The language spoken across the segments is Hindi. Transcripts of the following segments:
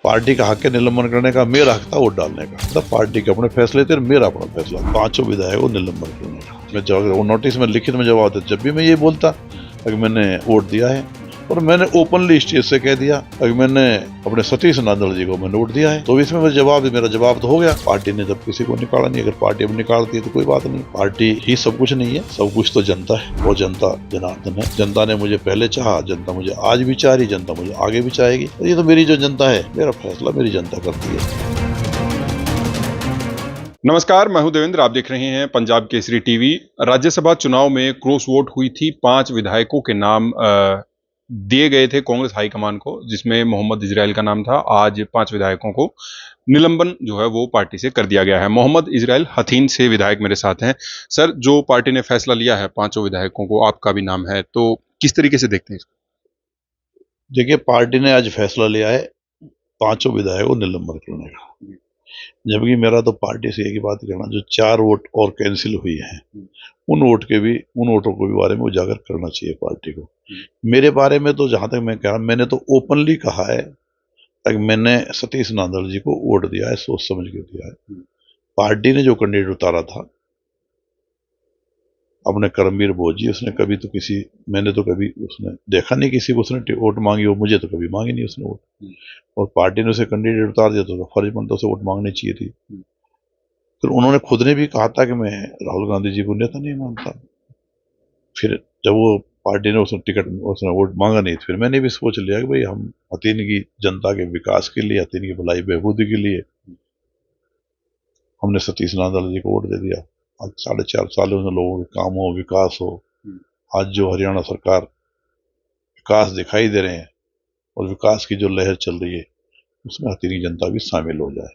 पार्टी का हक है निलंबन करने का, मेरा हक था वोट डालने का। मतलब पार्टी के अपने फैसले थे, मेरा अपना फैसला। 5 विधायकों को निलंबन करने का मैं जब नोटिस में लिखित में जवाब देता, जब भी मैं ये बोलता कि मैंने वोट दिया है, और मैंने ओपनली स्टेज से कह दिया कि मैंने अपने सतीश नांदल जी को मैंने वोट दिया है, तो इसमें मेरा जवाब तो हो गया। पार्टी ने जब किसी को निकाला नहीं, अगर पार्टी अब निकालती है तो कोई बात नहीं। पार्टी ही सब कुछ नहीं है, सब कुछ तो जनता है। वो जनता जनार्दन है। जनता ने मुझे पहले चाहा, जनता मुझे आज भी चाह रही, जनता मुझे आगे भी चाहेगी। ये तो मेरी जो जनता है, मेरा फैसला मेरी जनता करती है। नमस्कार, मैं हूं देवेंद्र। आप देख रहे हैं पंजाब केसरी टीवी। राज्यसभा चुनाव में क्रॉस वोट हुई थी। 5 विधायकों के नाम दिए गए थे कांग्रेस हाईकमान को, जिसमें मोहम्मद इजराइल का नाम था। आज 5 विधायकों को निलंबन जो है वो पार्टी से कर दिया गया है। मोहम्मद इजराइल हथीन से विधायक मेरे साथ हैं। सर, जो पार्टी ने फैसला लिया है 5 विधायकों को, आपका भी नाम है, तो किस तरीके से देखते हैं इसको? देखिए, पार्टी ने आज फैसला लिया है 5 विधायकों को निलंबन करने का, जबकि मेरा तो पार्टी से एक ही बात कहना, जो 4 वोट और कैंसिल हुई हैं, उन वोटों को भी बारे में उजागर करना चाहिए पार्टी को। मेरे बारे में तो जहां तक मैं कह रहा, मैंने तो ओपनली कहा है कि मैंने सतीश नांदल जी को वोट दिया है, सोच समझ के दिया है। पार्टी ने जो कैंडिडेट उतारा था अपने करमवीर बोझ जी, उसने कभी तो मैंने तो कभी उसने देखा नहीं किसी को उसने वोट मांगी हो, मुझे तो कभी मांगी नहीं उसने वोट। और पार्टी ने उसे कैंडिडेट उतार दिया तो फर्ज बनता उसे वोट मांगनी चाहिए थी। फिर उन्होंने खुद ने भी कहा था कि मैं राहुल गांधी जी को नेता नहीं मानता। फिर जब वो पार्टी ने उसने वोट मांगा नहीं, फिर मैंने भी सोच लिया कि भाई हम हथीन की जनता के विकास के लिए, हथीन की भलाई बहबूदी के लिए हमने सतीश नांदल जी को वोट दे दिया। आज 4.5 सालों में लोगों के काम हो, विकास हो। आज जो हरियाणा सरकार विकास दिखाई दे रहे हैं और विकास की जो लहर चल रही है, उसमें हथीन की जनता भी शामिल हो जाए।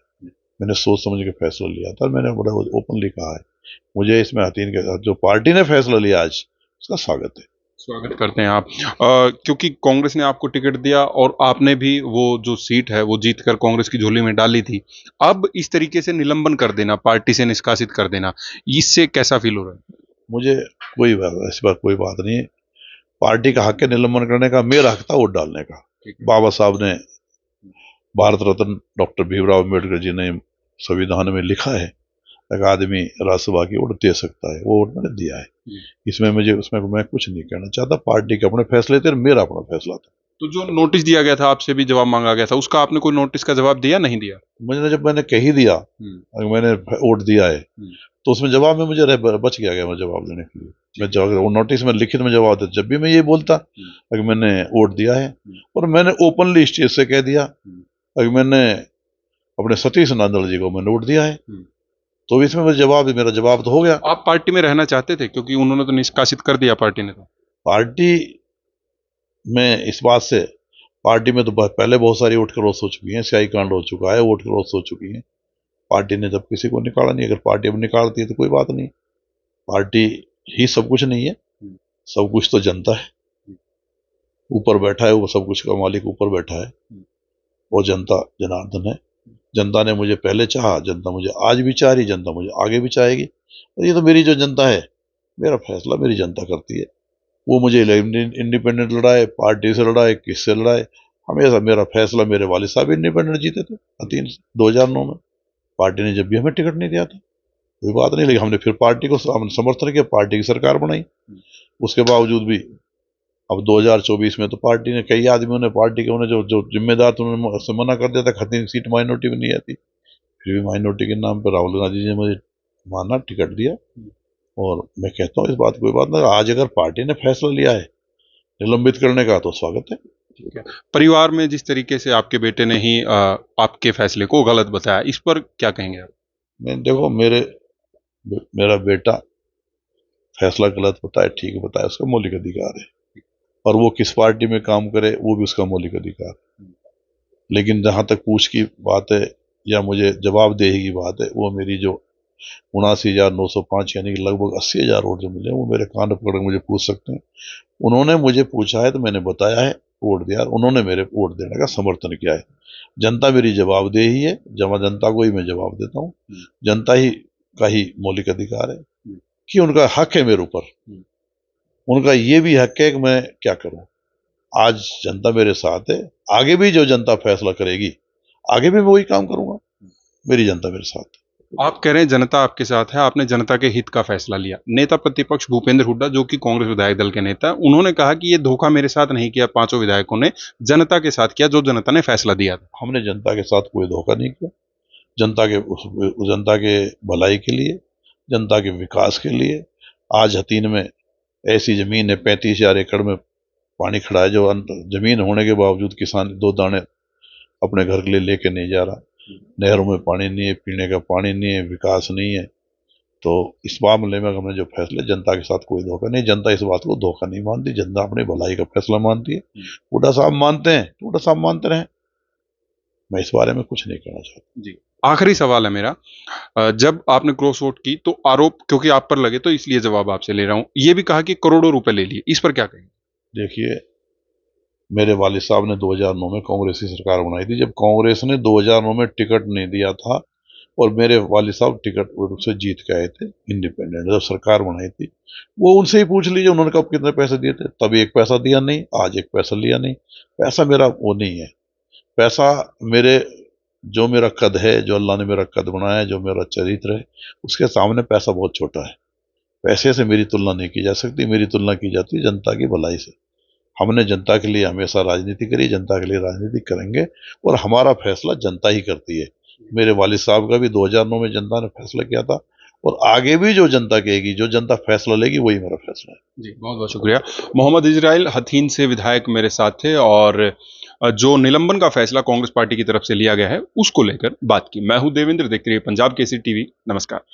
मैंने सोच समझ के फैसला लिया था। मैंने बड़ा ओपनली कहा है, मुझे इसमें हथीन के साथ जो पार्टी ने फैसला लिया आज, उसका स्वागत है। स्वागत करते हैं आप। क्योंकि कांग्रेस ने आपको टिकट दिया और आपने भी वो जो सीट है वो जीतकर कांग्रेस की झोली में डाली थी। अब इस तरीके से निलंबन कर देना, पार्टी से निष्कासित कर देना, इससे कैसा फील हो रहा है? मुझे ऐसी बात कोई बात नहीं है। पार्टी का हक है निलंबन करने का, मेरा हक था वोट डालने का। बाबा साहब ने, भारत रत्न डॉक्टर भीमराव अम्बेडकर जी ने संविधान में लिखा है एक आदमी राज्यसभा की वोट दे सकता है, वो वोट मैंने दिया है। उसमें मैं कुछ नहीं कहना चाहता। पार्टी के अपने फैसले थे, मेरा अपना फैसला था। तो जो नोटिस दिया गया था, आपसे भी जवाब मांगा गया था, उसका आपने कोई नोटिस का जवाब दिया, नहीं दिया? जब मैंने कह ही दिया मैंने वोट दिया है, तो उसमें जवाब में मुझे बच गया मैं जवाब देने के लिए। मैं जब नोटिस में लिखित में जवाब देता, जब भी मैं ये बोलता कि मैंने वोट दिया है, और मैंने ओपनली स्टेज से कह दिया कि मैंने अपने सतीश नांदल जी को मैंने वोट दिया है, तो इसमें मेरा जवाब तो हो गया। आप पार्टी में रहना चाहते थे, क्योंकि उन्होंने तो निष्कासित कर दिया पार्टी ने। तो पार्टी में इस बात से, पार्टी में तो पहले बहुत सारी वोट क्रॉस हो चुकी है, स्याही कांड हो चुका है, वोट क्रॉस हो चुकी है। पार्टी ने जब किसी को निकाला नहीं, अगर पार्टी अब निकालती है तो कोई बात नहीं। पार्टी ही सब कुछ नहीं है, सब कुछ तो जनता है। ऊपर बैठा है वो, सब कुछ का मालिक ऊपर बैठा है, वो जनता जनार्दन है। जनता ने मुझे पहले चाहा, जनता मुझे आज भी चाह रही, जनता मुझे आगे भी चाहेगी। और ये तो मेरी जो जनता है, मेरा फैसला मेरी जनता करती है। वो मुझे इंडिपेंडेंट लड़ाए, पार्टी से लड़ाए, किससे लड़ाए, हमेशा मेरा फैसला, मेरे वालिद साहब इंडिपेंडेंट जीते थे 2009 में। पार्टी ने जब भी हमें टिकट नहीं दिया था, कोई बात नहीं, लेकिन हमने फिर पार्टी को समर्थन किया, पार्टी की सरकार बनाई। उसके बावजूद भी अब 2024 में तो पार्टी ने, कई आदमियों ने, पार्टी के उन्हें जो जिम्मेदार थे, उन्होंने मना कर दिया था, खतनी सीट माइनॉरिटी में नहीं आती। फिर भी माइनॉरिटी के नाम पर राहुल गांधी जी ने मुझे माना, टिकट दिया। और मैं कहता हूँ इस बात कोई बात नहीं, आज अगर पार्टी ने फैसला लिया है निलंबित करने का, तो स्वागत है। ठीक है। परिवार में जिस तरीके से आपके बेटे ने ही आपके फैसले को गलत बताया, इस पर क्या कहेंगे आप? देखो, मेरा बेटा फैसला गलत बताए, ठीक बताए, उसका मौलिक अधिकार है। और वो किस पार्टी में काम करे, वो भी उसका मौलिक अधिकार है। लेकिन जहां तक पूछ की बात है या मुझे जवाबदेही की बात है, वो मेरी जो 79,905 यानी कि लगभग 80,000 वोट जो मिले, वो मेरे कान पकड़ मुझे पूछ सकते हैं। उन्होंने मुझे पूछा है तो मैंने बताया है, वोट दिया, उन्होंने मेरे वोट देने का समर्थन किया है। जनता मेरी जवाबदेही है, जनता को ही मैं जवाब देता हूँ। जनता ही का ही मौलिक अधिकार है कि उनका हक है मेरे ऊपर। उनका ये भी हक है कि मैं क्या करूं। आज जनता मेरे साथ है, आगे भी जो जनता फैसला करेगी, आगे भी मैं वही काम करूंगा। मेरी जनता मेरे साथ है। आप कह रहे हैं जनता आपके साथ है, आपने जनता के हित का फैसला लिया। नेता प्रतिपक्ष भूपेंद्र हुड्डा, जो कि कांग्रेस विधायक दल के नेता, उन्होंने कहा कि ये धोखा मेरे साथ नहीं किया, पांचों विधायकों ने जनता के साथ किया, जो जनता ने फैसला दिया था। हमने जनता के साथ कोई धोखा नहीं किया। जनता के भलाई के लिए, जनता के विकास के लिए। आज हतीन में ऐसी जमीन है, 35,000 एकड़ में पानी खड़ा है, जो जमीन होने के बावजूद किसान 2 दाने अपने घर के लिए लेके नहीं जा रहा। नहरों में पानी नहीं है, पीने का पानी नहीं है, विकास नहीं है। तो इस मामले में हमने जो फैसले, जनता के साथ कोई धोखा नहीं। जनता इस बात को धोखा नहीं मानती, जनता अपनी भलाई का फैसला मानती है। हुड्डा साहब मानते हैं, हुड्डा साहब मानते रहे, मैं इस बारे में कुछ नहीं कहना चाहता। जी, आखिरी सवाल है मेरा। जब आपने क्रॉस वोट की तो आरोप क्योंकि आप पर लगे, तो इसलिए जवाब आपसे ले रहा हूं, ये भी कहा कि करोड़ों रुपए ले लिए, इस पर क्या कहेंगे? देखिए, मेरे वालिद साहब ने 2009 में कांग्रेस की सरकार बनाई थी। जब कांग्रेस ने 2009 में टिकट नहीं दिया था और मेरे वालिद साहब टिकट से जीत के आए थे इंडिपेंडेंट, जब सरकार बनाई थी, वो उनसे ही पूछ लीजिए उन्होंने कब कितने पैसे दिए थे। तभी एक पैसा दिया नहीं, आज एक पैसा लिया नहीं। पैसा मेरा वो नहीं है। पैसा मेरे, जो मेरा कद है, जो अल्लाह ने मेरा कद बनाया है, जो मेरा चरित्र है, उसके सामने पैसा बहुत छोटा है। पैसे से मेरी तुलना नहीं की जा सकती। मेरी तुलना की जाती है जनता की भलाई से। हमने जनता के लिए हमेशा राजनीति करी, जनता के लिए राजनीति करेंगे, और हमारा फैसला जनता ही करती है। मेरे वालिद साहब का भी 2009 में जनता ने फैसला किया था, और आगे भी जो जनता कहेगी, जो जनता फैसला लेगी, वही मेरा फैसला है। जी, बहुत बहुत शुक्रिया। मोहम्मद इजराइल हथीन से विधायक मेरे साथ थे, और जो निलंबन का फैसला कांग्रेस पार्टी की तरफ से लिया गया है, उसको लेकर बात की। मैं हूं देवेंद्र, देखते रहिए पंजाब केसरी टीवी। नमस्कार।